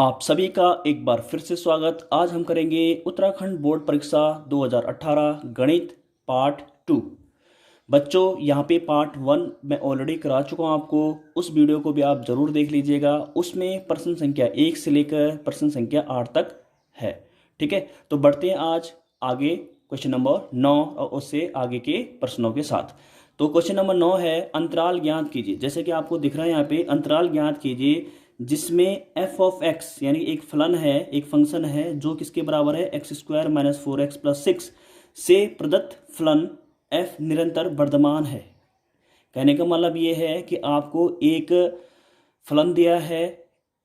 आप सभी का एक बार फिर से स्वागत। आज हम करेंगे उत्तराखंड बोर्ड परीक्षा 2018 गणित पार्ट 2। बच्चों यहाँ पे पार्ट 1 मैं ऑलरेडी करा चुका हूँ आपको, उस वीडियो को भी आप ज़रूर देख लीजिएगा। उसमें प्रश्न संख्या 1 से लेकर प्रश्न संख्या 8 तक है। ठीक है, तो बढ़ते हैं आज आगे क्वेश्चन नंबर 9 और उससे आगे के प्रश्नों के साथ। तो क्वेश्चन नंबर 9 है अंतराल ज्ञात कीजिए। जैसे कि आपको दिख रहा है यहाँ पे अंतराल ज्ञात कीजिए जिसमें f ऑफ x यानी एक फलन है, एक फंक्शन है जो किसके बराबर है x square minus 4x plus 6 से प्रदत्त फलन f निरंतर वर्धमान है। कहने का मतलब ये है कि आपको एक फलन दिया है,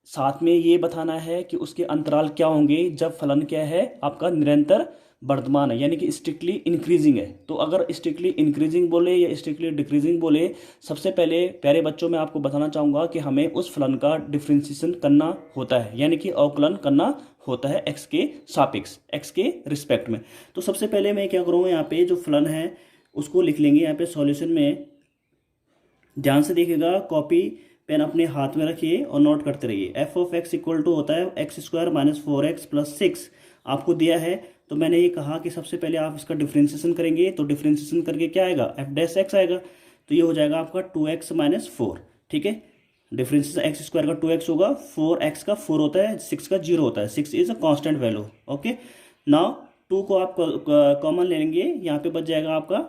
साथ में ये बताना है कि उसके अंतराल क्या होंगे जब फलन क्या है आपका निरंतर वर्धमान है, यानी कि स्ट्रिक्टली इंक्रीजिंग है। तो अगर स्ट्रिक्टली इंक्रीजिंग बोले या स्ट्रिक्टली डिक्रीजिंग बोले, सबसे पहले प्यारे बच्चों मैं आपको बताना चाहूँगा कि हमें उस फलन का डिफ्रेंशिएशन करना होता है, यानी कि अवकलन करना होता है एक्स के सापेक्ष, एक्स के रिस्पेक्ट में। तो सबसे पहले मैं क्या करूँगा, यहाँ पे जो फलन है उसको लिख लेंगे यहाँ पे सॉल्यूशन में। ध्यान से देखिएगा, कॉपी पेन अपने हाथ में रखिए और नोट करते रहिए। F of X equal to होता है x square minus 4x plus 6 आपको दिया है। तो मैंने ये कहा कि सबसे पहले आप इसका डिफ्रेंशिएशन करेंगे, तो डिफ्रेंशिएशन करके क्या आएगा, एफ डैश एक्स आएगा। तो ये हो जाएगा आपका 2x माइनस 4। ठीक है, डिफ्रेंशिएशन एक्स स्क्वायर का 2x होगा, 4x का 4 होता है, 6 का 0 होता है, 6 is a constant value. Okay, now 2 को आप कॉमन ले लेंगे, यहाँ पे बच जाएगा आपका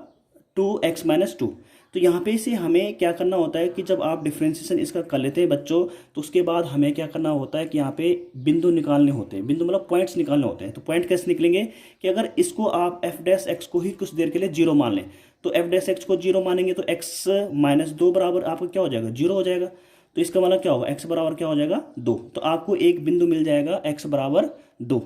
2x माइनस 2। तो यहाँ पे से हमें क्या करना होता है कि जब आप डिफ्रेंशिएशन इसका कर लेते हैं बच्चों, तो उसके बाद हमें क्या करना होता है कि यहाँ पे बिंदु निकालने होते हैं। बिंदु मतलब पॉइंट्स निकालने होते हैं। तो पॉइंट कैसे निकलेंगे कि अगर इसको आप एफ डैश एक्स को ही कुछ देर के लिए 0 मान लें, तो एफ डैश एक्स को 0 मानेंगे तो एक्स माइनस 2 बराबर आपका क्या हो जाएगा, 0 हो जाएगा। तो इसका मतलब क्या होगा, एक्स बराबर क्या हो जाएगा, 2। तो आपको एक बिंदु मिल जाएगा एक्स बराबर 2।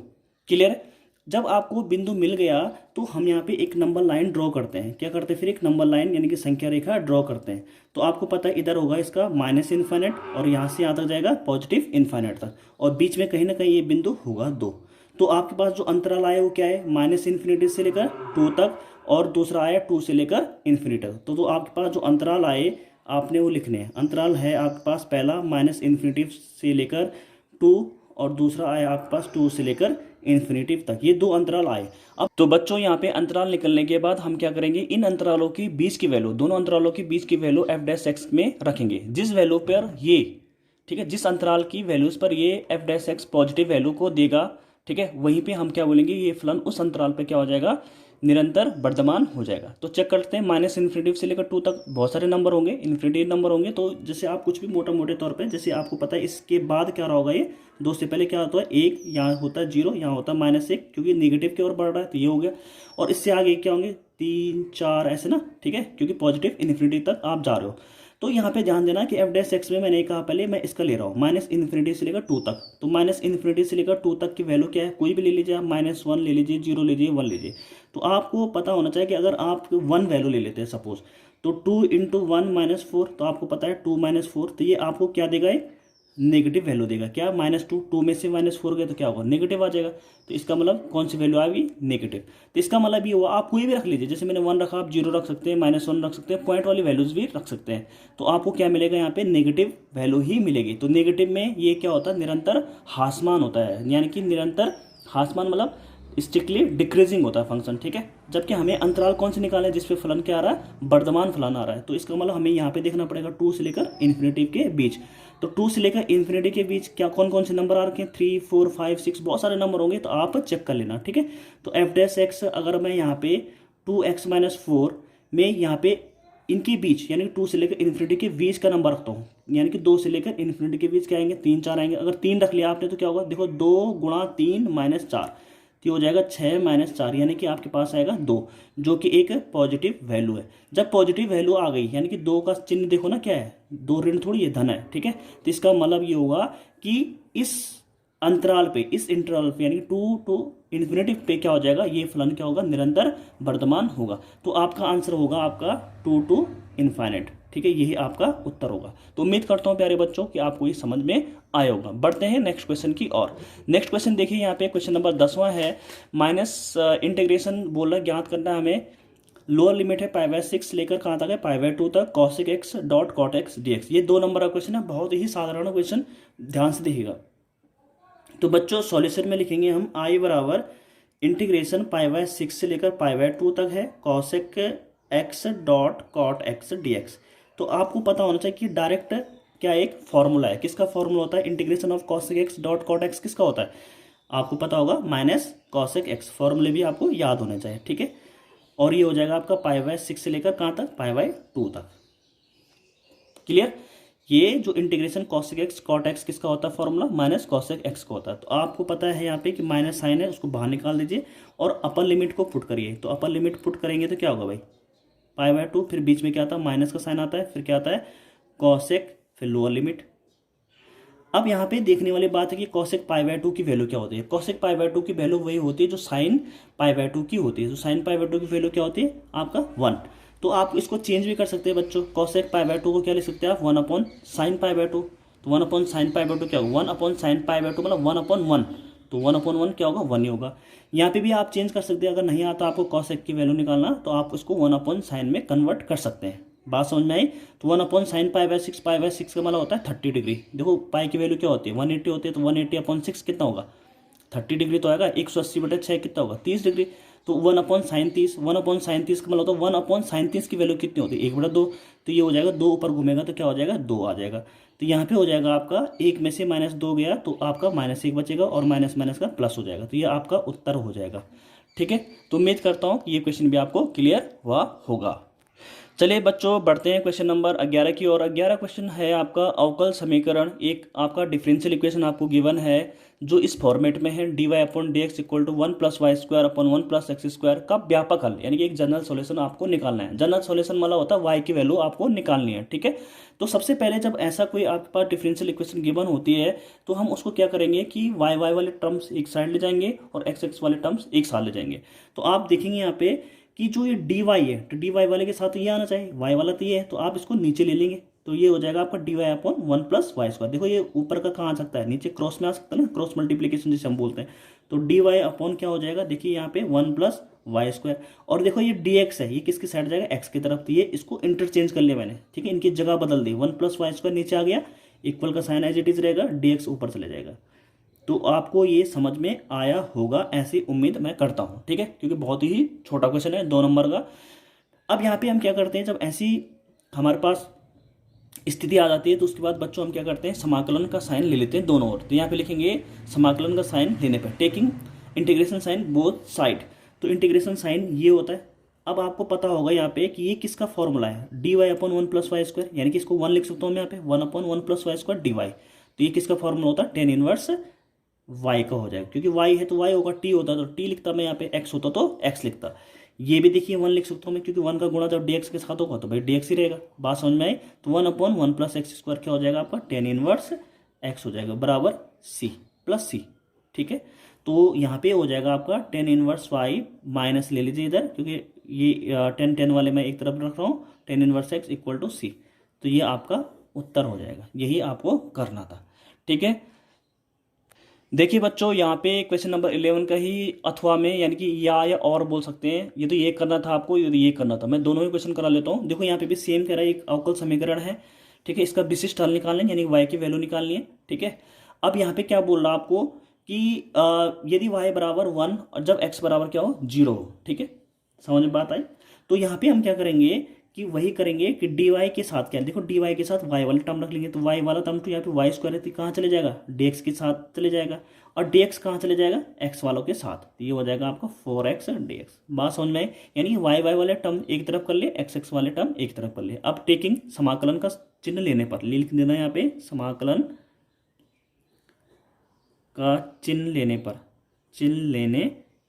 क्लियर। जब आपको बिंदु मिल गया तो हम यहाँ पे एक नंबर लाइन ड्रॉ करते हैं। क्या करते हैं फिर, एक नंबर लाइन यानी कि संख्या रेखा ड्रॉ करते हैं। तो आपको पता है इधर होगा इसका माइनस इन्फाइनेट और यहाँ से यहाँ तक जाएगा पॉजिटिव इन्फाइनेट तक, और बीच में कहीं ना कहीं ये बिंदु होगा 2। तो आपके पास जो अंतराल आया वो क्या है, माइनस इन्फिनिटी से लेकर 2 तक, और दूसरा आया 2 से लेकर इन्फिनिटी तक। तो आपके पास जो अंतराल आए आपने वो लिखने हैं। अंतराल है आपके पास पहला माइनस इन्फिनिटी से लेकर 2, और दूसरा आया आपके पास 2 से लेकर इन्फिनिटी तक। ये 2 अंतराल आए। अब तो बच्चों यहाँ पे अंतराल निकलने के बाद हम क्या करेंगे, इन अंतरालों के बीच की वैल्यू, दोनों अंतरालों के बीच की वैल्यू एफ डैश एक्स में रखेंगे। जिस वैल्यू पर ये, ठीक है, जिस अंतराल की वैल्यूज पर ये F dash x positive value को देगा, ठीक है, वहीं पे हम क्या बोलेंगे, ये फलन उस अंतराल पे क्या हो जाएगा, निरंतर वर्धमान हो जाएगा। तो चेक करते हैं, माइनस इन्फिनिटी से लेकर 2 तक बहुत सारे नंबर होंगे, इन्फिनिटी नंबर होंगे। तो जैसे आप कुछ भी मोटा मोटे तौर पे, जैसे आपको पता है इसके बाद क्या रहा होगा, ये 2 से पहले क्या होता है 1, यहाँ होता है 0, यहाँ होता है -1, क्योंकि निगेटिव की ओर बढ़ रहा है तो ये हो गया। और इससे आगे क्या होंगे 3 4 ऐसे ना, ठीक है, क्योंकि पॉजिटिव इन्फिनिटी तक आप जा रहे हो। तो यहाँ पे ध्यान देना कि एफ डैश एक्स में मैंने कहा पहले मैं इसका ले रहा हूँ माइनस इन्फिनिटी से लेकर 2 तक। तो माइनस इन्फिनिटी से लेकर 2 तक की वैल्यू क्या है, कोई भी ले लीजिए आप, -1 ले लीजिए, 0 लीजिए, 1 लीजिए। तो आपको पता होना चाहिए कि अगर आप 1 वैल्यू ले लेते हैं सपोज, तो 2 × 1 - 4, तो आपको पता है 2 - 4, तो ये आपको क्या देगा, एक नेगेटिव वैल्यू देगा। क्या, -2, 2 में से -4 गए तो क्या होगा, नेगेटिव आ जाएगा। तो इसका मतलब कौन सी वैल्यू आएगी, नेगेटिव। तो इसका मतलब ये हुआ, आप कोई भी रख लीजिए, जैसे मैंने 1 रखा, आप 0 रख सकते हैं, -1 रख सकते हैं, पॉइंट वाली वैल्यूज भी रख सकते हैं। तो आपको क्या मिलेगा, यहाँ पे नेगेटिव वैल्यू ही मिलेगी। तो नेगेटिव में ये क्या होता है, निरंतर ह्रासमान होता है, यानी कि निरंतर ह्रासमान मतलब स्ट्रिक्टली डिक्रीजिंग होता है फंक्शन। ठीक है, जबकि हमें अंतराल कौन से निकाले जिसपे फलन क्या आ रहा है, वर्धमान फलन आ रहा है। तो इसका मतलब हमें यहाँ पे देखना पड़ेगा 2 से लेकर इन्फिनिटी के बीच। तो 2 से लेकर इन्फिनिटी के बीच क्या कौन कौन से नंबर आ रखे हैं, 3 4 5 6, बहुत सारे नंबर होंगे, तो आप चेक कर लेना। ठीक है, तो एफ डैश एक्स अगर मैं यहाँ पे 2x माइनस 4 में यहाँ पे इनके बीच यानी कि 2 से लेकर इन्फिनिटी के बीच का नंबर रखता हूँ, यानी कि 2 से लेकर इन्फिनिटी के बीच क्या आएंगे, 3 4 आएंगे। अगर 3 रख लिया आपने तो क्या होगा, देखो 2 × 3 - 4, तो हो जाएगा 6 - 4, यानी कि आपके पास आएगा 2, जो कि एक पॉजिटिव वैल्यू है। जब पॉजिटिव वैल्यू आ गई यानी कि 2 का चिन्ह देखो ना क्या है, 2 ऋण थोड़ी ये धन है। ठीक है, तो इसका मतलब ये होगा कि इस अंतराल पे, इस इंटरवल पे यानी 2 to इन्फिनिटी पे क्या हो जाएगा, ये फलन क्या होगा, निरंतर वर्धमान होगा। तो आपका आंसर होगा आपका 2 to इन्फाइनेट। ठीक है, यही आपका उत्तर होगा। तो उम्मीद करता हूं प्यारे बच्चों कि आपको ये समझ में आया होगा। बढ़ते हैं नेक्स्ट क्वेश्चन की ओर। नेक्स्ट क्वेश्चन देखिए, यहाँ पे क्वेश्चन नंबर 10वां है। माइनस इंटीग्रेशन बोल रहा है, ज्ञात करना है हमें। लोअर लिमिट है π/6 लेकर कहाँ तक है, π/2 तक, cosec x dot cot x dx। ये 2 नंबर का क्वेश्चन है, बहुत ही साधारण क्वेश्चन, ध्यान से देखिएगा। तो बच्चों सॉल्यूशन में लिखेंगे हम आई बराबर इंटीग्रेशन पाई/6 से लेकर पाई/2 तक है cosec X dot cot X dx. तो आपको पता होना चाहिए कि डायरेक्ट क्या एक फॉर्मूला है, किसका फॉर्मूला होता है, integration of cosec X dot cot X किसका होता है, आपको पता होगा माइनस कॉसेक एक्स। फॉर्मूले भी आपको याद होने चाहिए, ठीक है। और ये हो जाएगा आपका पाई/6 से लेकर कहाँ तक, पाई/2 तक। क्लियर। ये जो integration cosec X cot X किसका होता है फॉर्मूला, माइनस कॉसेक एक्स का होता है। तो आपको पता है यहाँ पे कि माइनस साइन है, उसको बाहर निकाल दीजिए और अपर लिमिट को पुट करिए। तो अपर लिमिट पुट करेंगे तो क्या होगा भाई, पाई/2, फिर बीच में क्या आता है, माइनस का साइन आता है, फिर क्या आता है कॉसेक, फिर लोअर लिमिट। अब यहाँ पे देखने वाली बात है कि कॉसेक पाई/2 की वैल्यू क्या होती है। कॉसेक पाई/2 की वैल्यू वही होती है जो साइन पाई/2 की होती है। तो साइन पाई/2 की वैल्यू क्या होती है आपका 1। तो आप इसको चेंज भी कर सकते हैं बच्चों, कॉसेक पाई/2 को क्या लिख सकते हैं आप, 1 साइन पाई/2। तो 1 साइन पाई/2 क्या होगा, 1 साइन पाई/2 मतलब 1/1। तो 1/1 क्या होगा, 1 ही होगा। यहाँ पे भी आप चेंज कर सकते हैं, अगर नहीं आता आपको कॉसेक की वैल्यू निकालना तो आप उसको 1 साइन में कन्वर्ट कर सकते हैं। बात समझ में आई। तो 1 साइन पाई/6, पाई/6 का मतलब होता है 30 डिग्री। देखो पाई की वैल्यू क्या होती है, 180 होती है, तो 180/6 कितना होगा, 30 डिग्री तो आएगा। 180/6 कितना होगा, 30 डिग्री। तो 1/sin30, 1/sin30 का मतलब होता है 1/sin30 की वैल्यू कितनी होती है, 1/2। तो ये हो जाएगा, 2 ऊपर घूमेगा तो क्या हो जाएगा, 2 आ जाएगा। तो यहाँ पे हो जाएगा आपका 1 में से -2 गया तो आपका -1 बचेगा और माइनस माइनस का प्लस हो जाएगा। तो ये आपका उत्तर हो जाएगा, ठीक है। तो उम्मीद करता हूँ कि ये क्वेश्चन भी आपको क्लियर हुआ होगा। चलिए बच्चों बढ़ते हैं क्वेश्चन नंबर 11 की ओर। 11 क्वेश्चन है आपका अवकल समीकरण। एक आपका डिफरेंशियल इक्वेशन आपको गिवन है जो इस फॉर्मेट में है dy/dx equal to 1 + y² 1 + x² का व्यापक हल, यानी कि एक जनरल सॉल्यूशन आपको निकालना है। जनरल सॉल्यूशन वाला होता है y की वैल्यू आपको निकालनी है, ठीक है। तो सबसे पहले जब ऐसा कोई आपके पास डिफरेंशियल इक्वेशन गिवन होती है तो हम उसको क्या करेंगे कि y वाले टर्म्स एक साइड ले जाएंगे और x वाले टर्म्स एक साइड ले जाएंगे। तो आप देखेंगे यहाँ पे कि जो ये dy है तो dy वाले के साथ ये आना चाहिए, y वाला तो ये है, तो आप इसको नीचे ले लेंगे। तो ये हो जाएगा आपका dy/1 + y²। देखो ये ऊपर का कहाँ आ सकता है, नीचे क्रॉस में आ सकता है ना, क्रॉस मल्टीप्लीकेशन जिसे हम बोलते हैं। तो dy/ क्या हो जाएगा, देखिए यहाँ पे 1 + y²। और देखो ये dx है, ये किसकी साइड जाएगा, x की तरफ। तो ये इसको इंटरचेंज कर लिया मैंने, ठीक है, इनकी जगह बदल दी। 1 + y² नीचे आ गया, इक्वल का साइन एज इट इज रहेगा, dx ऊपर चले जाएगा। तो आपको ये समझ में आया होगा, ऐसी उम्मीद मैं करता हूँ, ठीक है, क्योंकि बहुत ही छोटा क्वेश्चन है 2 नंबर का। अब यहाँ पे हम क्या करते हैं, जब ऐसी हमारे पास स्थिति आ जाती है तो उसके बाद बच्चों हम क्या करते हैं, समाकलन का साइन ले लेते हैं दोनों ओर। तो यहाँ पे लिखेंगे समाकलन का साइन लेने पर taking integration sine both side. तो इंटीग्रेशन साइन ये होता है। अब आपको पता होगा यहाँ पे कि ये किसका फॉर्मूला है, dy/1 + y², यानी कि इसको 1 लिख सकता हूँ मैं यहाँ पे, 1/1 + y² dy। तो ये किसका फॉर्मूला होता है, tan इनवर्स y का हो जाएगा, क्योंकि y है तो y होगा, t होता तो t लिखता मैं यहाँ पे, x होता तो x लिखता। ये भी देखिए 1 लिख सकता हूँ मैं, क्योंकि 1 का गुणा जब dx के साथ होगा तो भाई dx ही रहेगा। बात समझ में आई। तो 1/1 + x² क्या हो जाएगा आपका, tan इनवर्स x हो जाएगा बराबर c + c, ठीक है। तो यहाँ पे हो जाएगा आपका tan इनवर्स y माइनस ले लीजिए इधर, क्योंकि ये tan वाले मैं एक तरफ रख रहा हूँ, tan इनवर्स x = c। तो ये आपका उत्तर हो जाएगा, यही आपको करना था, ठीक है। देखिए बच्चों यहाँ पे क्वेश्चन नंबर 11 का ही अथवा में, यानी कि या और बोल सकते हैं। ये तो ये करना था आपको, ये तो ये करना था, मैं दोनों ही क्वेश्चन करा लेता हूँ। देखो यहाँ पे भी सेम कह रहा है, एक अवकल समीकरण है, ठीक है, इसका विशिष्ट हल निकालना है, यानी y की वैल्यू निकालनी है, ठीक है। अब यहाँ पे क्या बोल रहा है आपको कि यदि y बराबर 1 और जब x बराबर क्या हो, 0 हो, ठीक है, समझ में बात आई। तो यहाँ पे हम क्या करेंगे कि वही करेंगे कि dy के साथ क्या, देखो dy के साथ y वाला टर्म रख लेंगे। तो y वाला टर्म तो यहाँ पे y² है, तो कहाँ चले जाएगा, dx के साथ चले जाएगा, और dx कहाँ चले जाएगा, x वालों के साथ। तो ये हो जाएगा आपका 4x dx। बात समझ में आई, यानी y वाले टर्म एक तरफ कर लिए, x वाले टर्म एक तरफ कर लिए। अब टेकिंग समाकलन का चिन्ह लेने पर, लिख देना यहाँ पे समाकलन का चिन्ह लेने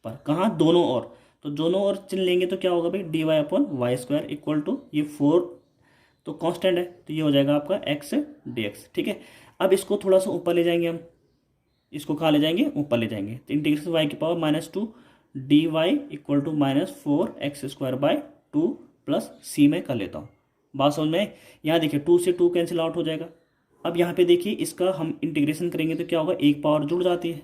पर कहाँ, दोनों ओर। तो दोनों ओर चिन्ह लेंगे तो क्या होगा भाई, dy/y² इक्वल टू ये 4 तो कांस्टेंट है, तो ये हो जाएगा आपका x dx, ठीक है। अब इसको थोड़ा सा ऊपर ले जाएंगे हम, इसको कहाँ ले जाएंगे, ऊपर ले जाएंगे। तो इंटीग्रेशन y की power -2 dy equal to -4x² 2 + c में कर लेता हूँ। बात समझ में, यहाँ देखिए 2 से 2 कैंसिल आउट हो जाएगा। अब यहाँ पे देखिए इसका हम इंटीग्रेशन करेंगे तो क्या होगा, एक पावर जुड़ जाती है,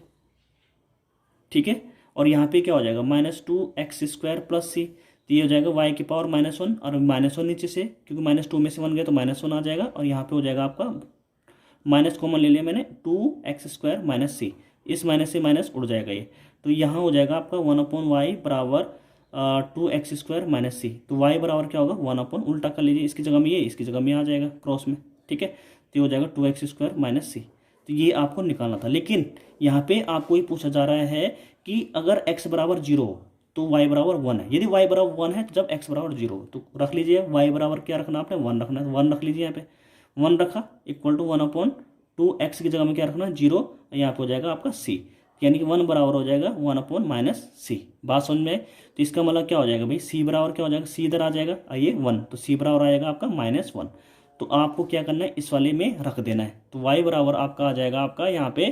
ठीक है। और यहाँ पे क्या हो जाएगा, -2x² + c। तो ये हो जाएगा y की पावर -1 और -1 नीचे से, क्योंकि -2 में से 1 गया तो -1 आ जाएगा। और यहाँ पे हो जाएगा आपका माइनस कॉमन ले लिया मैंने, 2x² - c। इस माइनस से माइनस उड़ जाएगा ये, तो यहाँ हो जाएगा आपका 1/y बराबर 2x² माइनस सी। तो y बराबर क्या होगा 1 उल्टा कर लीजिए, इसकी जगह में ये, इसकी जगह में आ जाएगा क्रॉस में, ठीक है। तो ये हो जाएगा 2x² माइनस सी। तो ये आपको निकालना था, लेकिन यहाँ पे आपको ये पूछा जा रहा है कि अगर x बराबर 0 हो तो y बराबर 1 है। यदि y बराबर 1 है तो जब x बराबर 0 हो तो रख लीजिए y बराबर क्या रखना आपने 1 रखना है, 1 रख लीजिए यहाँ पे, 1 रखा इक्वल टू 1/2x की जगह में क्या रखना है 0, यहाँ पे हो जाएगा आपका c, यानी कि 1 बराबर हो जाएगा 1/-c। बात समझ में। तो इसका मतलब क्या हो जाएगा भाई, c बराबर क्या हो जाएगा, c इधर आ जाएगा, आइए 1, तो c बराबर आएगा आपका -1। तो आपको क्या करना है, इस वाले में रख देना है। तो y बराबर आपका आ जाएगा आपका यहाँ पे,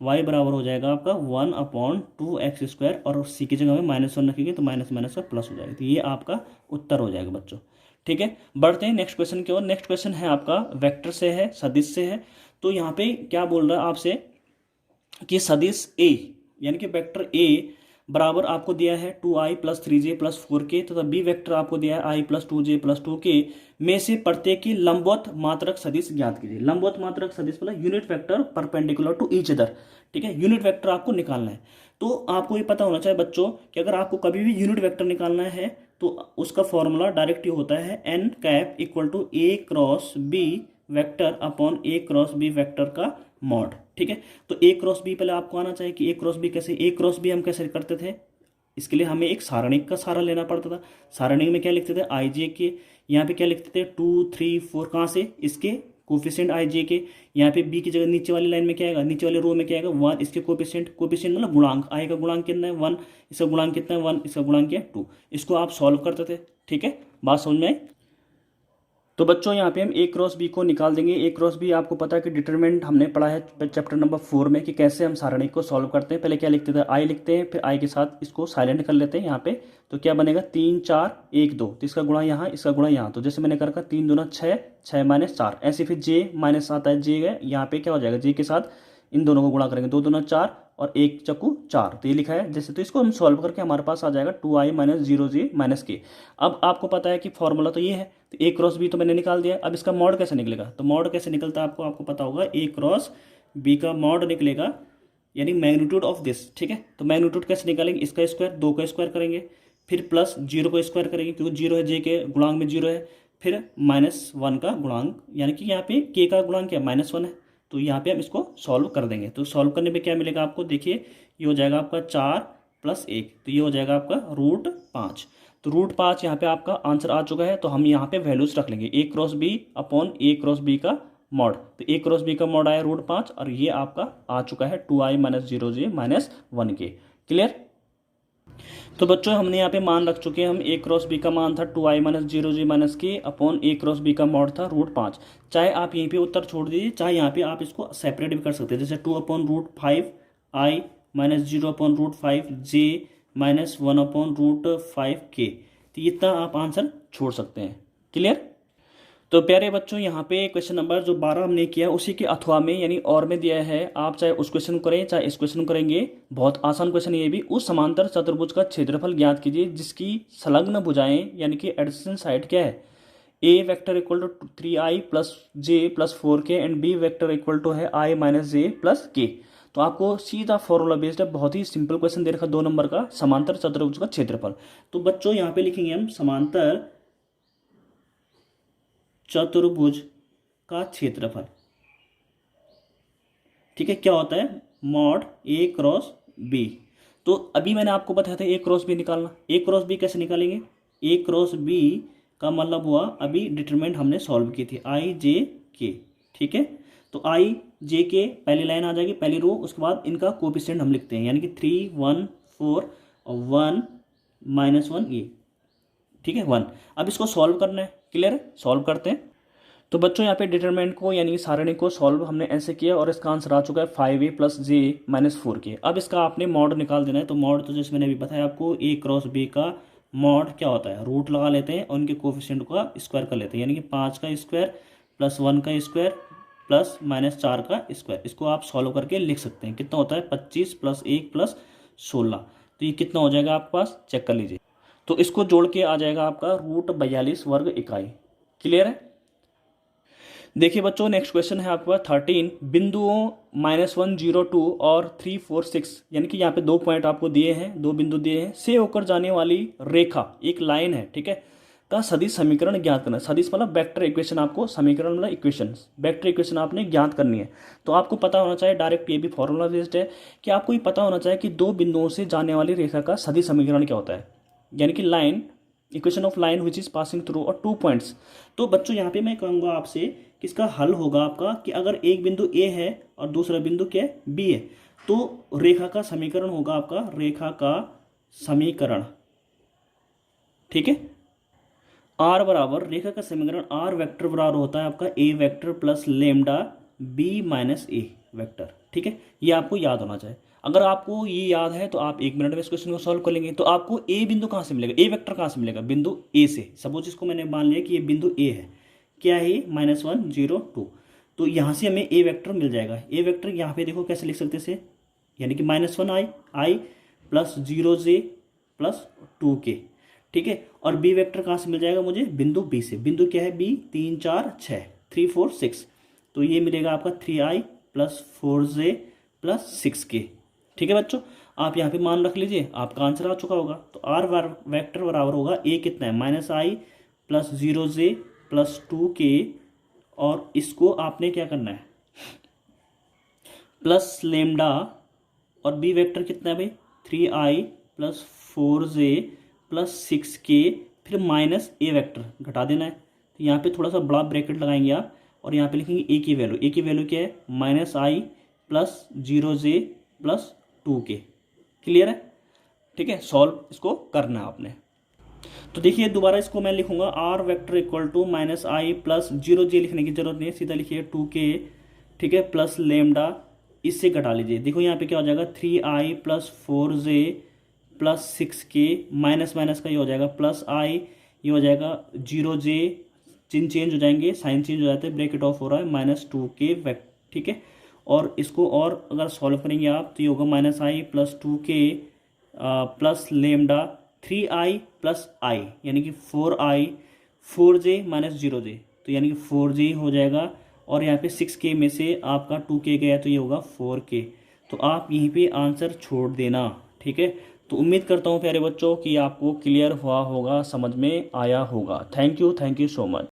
y बराबर हो जाएगा आपका 1/2x², और c की जगह में -1 रखेंगे तो माइनस माइनस का प्लस हो जाएगा। तो ये आपका उत्तर हो जाएगा बच्चों, ठीक है। बढ़ते हैं नेक्स्ट क्वेश्चन की ओर। नेक्स्ट क्वेश्चन है आपका वेक्टर से है, सदिश से है। तो यहाँ पे क्या बोल रहा है आपसे कि सदिश a यानी कि वेक्टर a बराबर आपको दिया है 2i + 3j + 4k तथा b वेक्टर आपको दिया है i + 2j + 2k में से प्रत्येक की लंबवत मात्रक सदिश ज्ञात कीजिए। लंबवत मात्रक सदिश मतलब unit vector perpendicular to each other, ठीक है। यूनिट वेक्टर आपको निकालना है। तो आपको ये पता होना चाहिए बच्चों कि अगर आपको कभी भी यूनिट वेक्टर निकालना है तो उसका फॉर्मूला डायरेक्ट ये होता है n cap equal to a cross b vector upon a cross b vector का मॉड, ठीक है। तो a क्रॉस b पहले आपको आना चाहिए कि a क्रॉस b कैसे, a क्रॉस b हम कैसे करते थे, इसके लिए हमें एक सारणिक का सहारा लेना पड़ता था। सारणिक में क्या लिखते थे i j के, यहाँ पे क्या लिखते थे 2 3 4, कहाँ से, इसके कोफिशिएंट i j के। यहाँ पे b की जगह नीचे वाली लाइन में क्या आएगा, नीचे वाले रो में क्या आएगा 1, इसके कोफिशिएंट, कोफिशिएंट मतलब गुणांक, i का गुणांक कितना है 1, इसका गुणांक कितना है 1, इसका गुणांक क्या है 2। इसको आप सॉल्व करते थे, ठीक है। बात समझ में आई। तो बच्चों यहाँ पे हम a क्रॉस b को निकाल देंगे। a क्रॉस b आपको पता है कि डिटरमिनेंट हमने पढ़ा है चैप्टर नंबर 4 में कि कैसे हम सारणिक को सॉल्व करते हैं। पहले क्या लिखते थे, i लिखते हैं, फिर i के साथ इसको साइलेंट कर लेते हैं यहाँ पे। तो क्या बनेगा 3 4 1 2, तो इसका गुणा यहाँ, इसका गुणा यहाँ। तो जैसे मैंने कर 3 दूना 6, 6 - 4, ऐसे फिर j माइनस आता है, j है यहाँ पे क्या हो जाएगा, j के साथ इन दोनों को गुणा करेंगे, 2 दूना 4 और 1 चक्कू 4, तो ये लिखा है जैसे। तो इसको हम सॉल्व करके हमारे पास आ जाएगा 2i - 0j - k। अब आपको पता है कि फॉर्मूला तो ये है, तो a क्रॉस b तो मैंने निकाल दिया। अब इसका मॉड कैसे निकलेगा, तो मॉड कैसे निकलता है आपको पता होगा, a क्रॉस b का मॉड निकलेगा यानी मैग्नीट्यूड ऑफ दिस, ठीक है। तो मैग्नीट्यूड कैसे निकालेंगे, इसका स्क्वायर, 2 का स्क्वायर करेंगे, फिर प्लस 0 का स्क्वायर करेंगे क्योंकि 0 है, j के गुणांक में 0 है, फिर -1 का गुणांक, यानी कि यहाँ पे k का गुणांक क्या -1 है। तो यहाँ पे हम इसको सॉल्व कर देंगे। तो सॉल्व करने पे क्या मिलेगा आपको, देखिए ये हो जाएगा आपका 4 + 1, तो ये हो जाएगा आपका √5। तो √5 यहाँ पे आपका आंसर आ चुका है। तो हम यहाँ पे वैल्यूज रख लेंगे a cross b upon a cross b का मॉड। तो a क्रॉस b का मॉड आया √5 और ये आपका आ चुका है 2i - 0j - 1k। क्लियर। तो बच्चों हमने यहाँ पे मान रख चुके हैं, हम a क्रॉस b का मान था 2i - 0j - k upon a cross b का मॉड था √5। चाहे आप यहीं पे उत्तर छोड़ दीजिए, चाहे यहाँ पे आप इसको सेपरेट भी कर सकते हैं, जैसे 2/√5 i - 0/√5 j - 1/√5 k। तो इतना आप आंसर छोड़ सकते हैं। क्लियर। तो प्यारे बच्चों यहाँ पे क्वेश्चन नंबर जो 12 हमने किया उसी के अथवा में यानी और में दिया है। आप चाहे उस क्वेश्चन को करें चाहे इस क्वेश्चन को करेंगे, बहुत आसान क्वेश्चन ये भी। उस समांतर चतुर्भुज का क्षेत्रफल ज्ञात कीजिए जिसकी संलग्न भुजाएं यानी कि एडजेसेंट साइड क्या है, a vector equal to 3i + j + 4k and b vector equal to है i - j + k। तो आपको सीधा फॉर्मूला बेस्ड है, बहुत ही सिंपल क्वेश्चन दे रखा 2 नंबर का, समांतर चतुर्भुज का क्षेत्रफल। तो बच्चों यहाँ पे लिखेंगे हम समांतर चतुर्भुज का क्षेत्रफल, ठीक है। क्या होता है, मॉड a क्रॉस b। तो अभी मैंने आपको बताया था a क्रॉस b निकालना। a क्रॉस b कैसे निकालेंगे, a क्रॉस b का मतलब हुआ अभी डिटरमिनेंट हमने सॉल्व की थी i j k, ठीक है। तो i j k पहली लाइन आ जाएगी, पहली रो, उसके बाद इनका कोएफिशिएंट हम लिखते हैं यानी कि 3 1 4 और 1 -1 ये, ठीक है 1। अब इसको सॉल्व करना है। क्लियर है, सॉल्व करते हैं। तो बच्चों यहाँ पे डिटरमिनेंट को यानी सारणी को सॉल्व हमने ऐसे किया और इसका आंसर आ चुका है 5a + j - 4k। अब इसका आपने मॉड निकाल देना है। तो मॉड तो जैसे मैंने अभी बताया आपको, a क्रॉस b का मॉड क्या होता है, रूट लगा लेते हैं और उनके कोफिशिएंट का स्क्वायर कर लेते हैं, यानी कि 5 का स्क्वायर + 1 का स्क्वायर प्लस -4 का स्क्वायर। इसको आप सॉल्व करके लिख सकते हैं। कितना होता है 25 + 1 + 16। तो ये कितना हो जाएगा आपके पास, चेक कर लीजिए। तो इसको जोड़ के आ जाएगा आपका √42 वर्ग इकाई। क्लियर है। देखिए बच्चों, नेक्स्ट क्वेश्चन है आपके पास 13 बिंदुओं -1 0 2 और 3 4 6, यानी कि यहाँ पे 2 पॉइंट आपको दिए हैं, 2 बिंदु दिए हैं, से होकर जाने वाली रेखा एक लाइन है, ठीक है, का सदिश समीकरण ज्ञात करना है। सदिश मतलब वेक्टर इक्वेशन, आपको समीकरण मतलब इक्वेशन, वेक्टर इक्वेशन आपने ज्ञात करनी है। तो आपको पता होना चाहिए, डायरेक्ट ये भी फॉर्मूला बेस्ड है, कि आपको ये पता होना चाहिए कि 2 बिंदुओं से जाने वाली रेखा का सदिश समीकरण क्या होता है, यानी कि line, equation of line which is passing through और 2 पॉइंट्स। तो बच्चों यहाँ पे मैं कहूँगा आपसे कि इसका हल होगा आपका कि अगर एक बिंदु ए है और दूसरा बिंदु क्या है, बी है, तो रेखा का समीकरण होगा आपका, रेखा का समीकरण, ठीक है, आर बराबर, रेखा का समीकरण आर वेक्टर बराबर होता है आपका A vector plus lambda B minus A vector, ठीक है। ये आपको याद होना चाहिए। अगर आपको ये याद है तो आप 1 मिनट में इस क्वेश्चन को सॉल्व कर लेंगे। तो आपको ए बिंदु कहाँ से मिलेगा, ए वेक्टर कहाँ से मिलेगा, बिंदु ए से। सपोज इसको मैंने मान लिया कि ये बिंदु ए है, क्या है, -1 0 2, तो यहाँ से हमें ए वेक्टर मिल जाएगा। ए वेक्टर यहाँ पे देखो कैसे लिख सकते से, यानी कि -1 i plus 0 j plus 2 k, ठीक है। और बी वेक्टर कहाँ से मिल जाएगा मुझे, बिंदु बी से। बिंदु क्या है, बी, 3 4 6, 3 4 6, तो ये मिलेगा आपका 3i plus 4j plus 6k, ठीक है बच्चों। आप यहाँ पे मान रख लीजिए, आपका आंसर आ चुका होगा। तो आर वेक्टर बराबर होगा, ए कितना है, -i plus 0j plus 2k, और इसको आपने क्या करना है, प्लस लेमडा, और बी वेक्टर कितना है भाई, 3i plus 4j plus 6k, फिर माइनस ए वेक्टर घटा देना है। तो यहाँ पे थोड़ा सा बड़ा ब्रैकेट लगाएंगे आप, और यहाँ पे लिखेंगे ए की वैल्यू। ए की वैल्यू क्या है, -i plus 0j plus 2k, clear है, ठीक है। सॉल्व इसको करना है आपने। तो देखिए दोबारा इसको मैं लिखूंगा, R vector equal to -i plus 0j लिखने की जरूरत नहीं है, सीधा लिखिए 2k, ठीक है, प्लस लेमडा, इससे घटा लीजिए। देखो यहाँ पे क्या हो जाएगा, 3i plus 4j plus 6k, minus minus का ये हो जाएगा प्लस i, ये हो जाएगा 0j, चिन्ह चेंज हो जाएंगे, साइन चेंज हो जाते हैं, ब्रैकेट ऑफ हो रहा है, -2k वेक्टर, ठीक है। और इसको और अगर सॉल्व करेंगे आप तो ये होगा -i plus 2k plus lambda 3i plus i, यानी कि 4i, 4j माइनस 0j, तो यानी कि 4j हो जाएगा। और यहाँ पे 6k में से आपका 2k गया तो ये होगा 4k। तो आप यहीं पे आंसर छोड़ देना, ठीक है। तो उम्मीद करता हूँ प्यारे बच्चों कि आपको क्लियर हुआ होगा, समझ में आया होगा। Thank you so much.